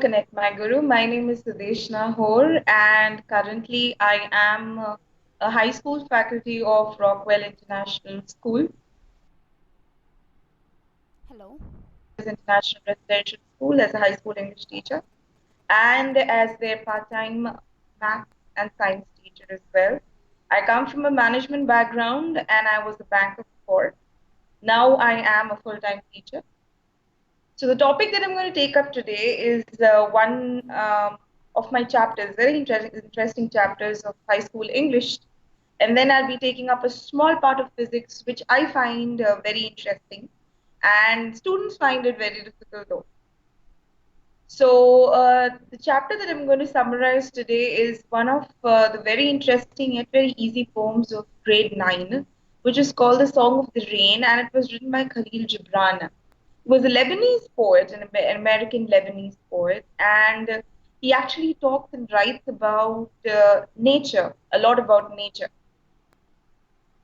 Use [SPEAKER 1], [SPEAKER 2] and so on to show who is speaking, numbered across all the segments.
[SPEAKER 1] Connect My Guru. My name is Sudeshna Hor, and currently I am a high school faculty of Rockwell International School,
[SPEAKER 2] Hello.
[SPEAKER 1] International Residential School, as a high school English teacher, and as their part-time math and science teacher as well. I come from a management background, and I was a banker before. Now I am a full-time teacher. So the topic that I'm going to take up today is one of my chapters, very interesting chapters of high school English. And then I'll be taking up a small part of physics, which I find very interesting. And students find it very difficult though. So the chapter that I'm going to summarize today is one of the very interesting yet very easy poems of grade 9, which is called The Song of the Rain, and it was written by Khalil Gibran. He was a Lebanese poet, an American Lebanese poet, and he actually talks and writes about nature, a lot about nature.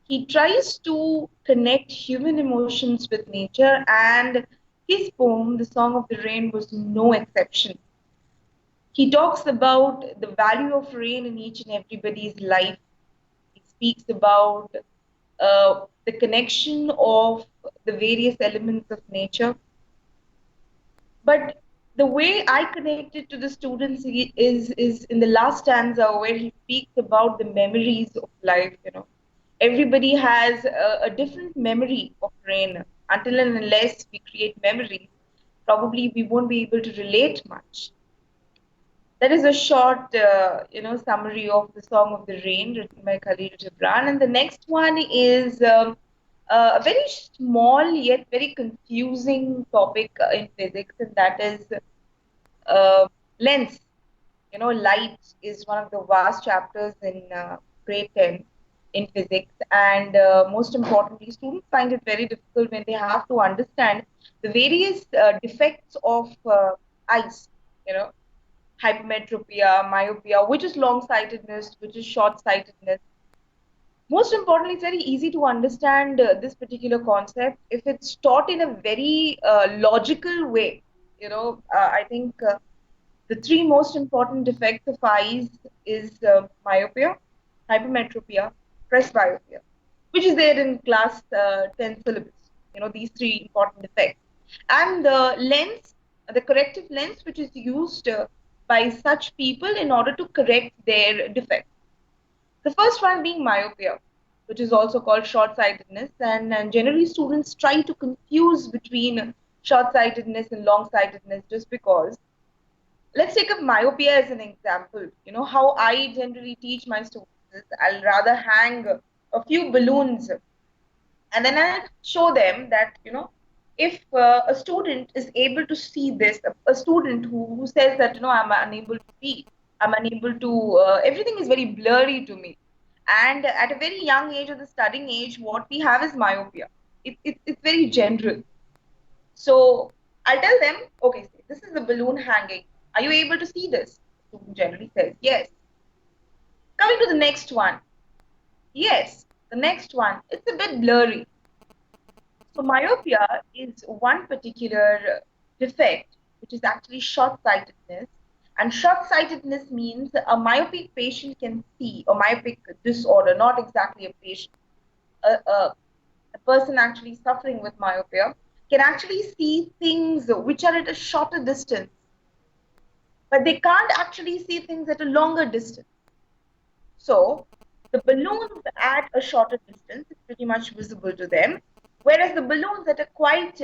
[SPEAKER 1] He tries to connect human emotions with nature, and his poem, The Song of the Rain, was no exception. He talks about the value of rain in each and everybody's life. He speaks about the connection of the various elements of nature. But the way I connected to the students is in the last stanza where he speaks about the memories of life. Everybody has a different memory of rain. Until and unless we create memories, probably we won't be able to relate much. That is a short, summary of the Song of the Rain written by Khalil Gibran. And the next one is a very small yet very confusing topic in physics, and that is lens. Light is one of the vast chapters in grade 10 in physics, and most importantly, students find it very difficult when they have to understand the various defects of eyes. You know, hypermetropia, myopia, which is long-sightedness, which is short-sightedness. Most importantly, it's very easy to understand this particular concept if it's taught in a very logical way. I think the three most important defects of eyes is myopia, hypermetropia, presbyopia, which is there in class 10 syllabus. These three important defects. And the lens, the corrective lens, which is used by such people in order to correct their defects. The first one being myopia, which is also called short-sightedness, and generally students try to confuse between short-sightedness and long-sightedness just because. Let's take up myopia as an example. How I generally teach my students is I'll rather hang a few balloons and then I'll show them that, if a student is able to see this, a student who says that, I'm unable to see, I'm unable to, everything is very blurry to me. And at a very young age, of the studying age, what we have is myopia. It's very general. So I'll tell them, okay, this is the balloon hanging. Are you able to see this? The student generally says, yes. Coming to the next one. Yes, the next one. It's a bit blurry. So myopia is one particular defect, which is actually short-sightedness. And short-sightedness means a myopic patient can see, a myopic disorder, not exactly a patient. A person actually suffering with myopia can actually see things which are at a shorter distance, but they can't actually see things at a longer distance. So the balloons at a shorter distance is pretty much visible to them, whereas the balloons at a quite,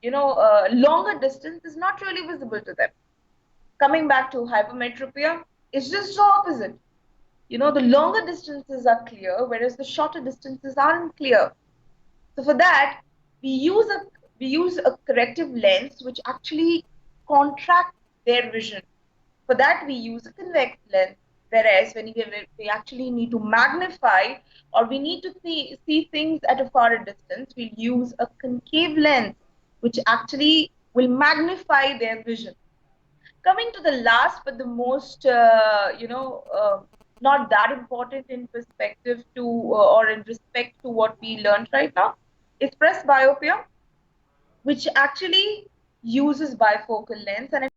[SPEAKER 1] longer distance is not really visible to them. Coming back to hypermetropia, it's just the opposite. The longer distances are clear, whereas the shorter distances aren't clear. So for that, we use a corrective lens which actually contracts their vision. For that, we use a convex lens. Whereas when we actually need to magnify or we need to see things at a far distance, we'll use a concave lens, which actually will magnify their vision. Coming to the last, but the most, not that important in perspective to or in respect to what we learned right now, is presbyopia, which actually uses bifocal lens and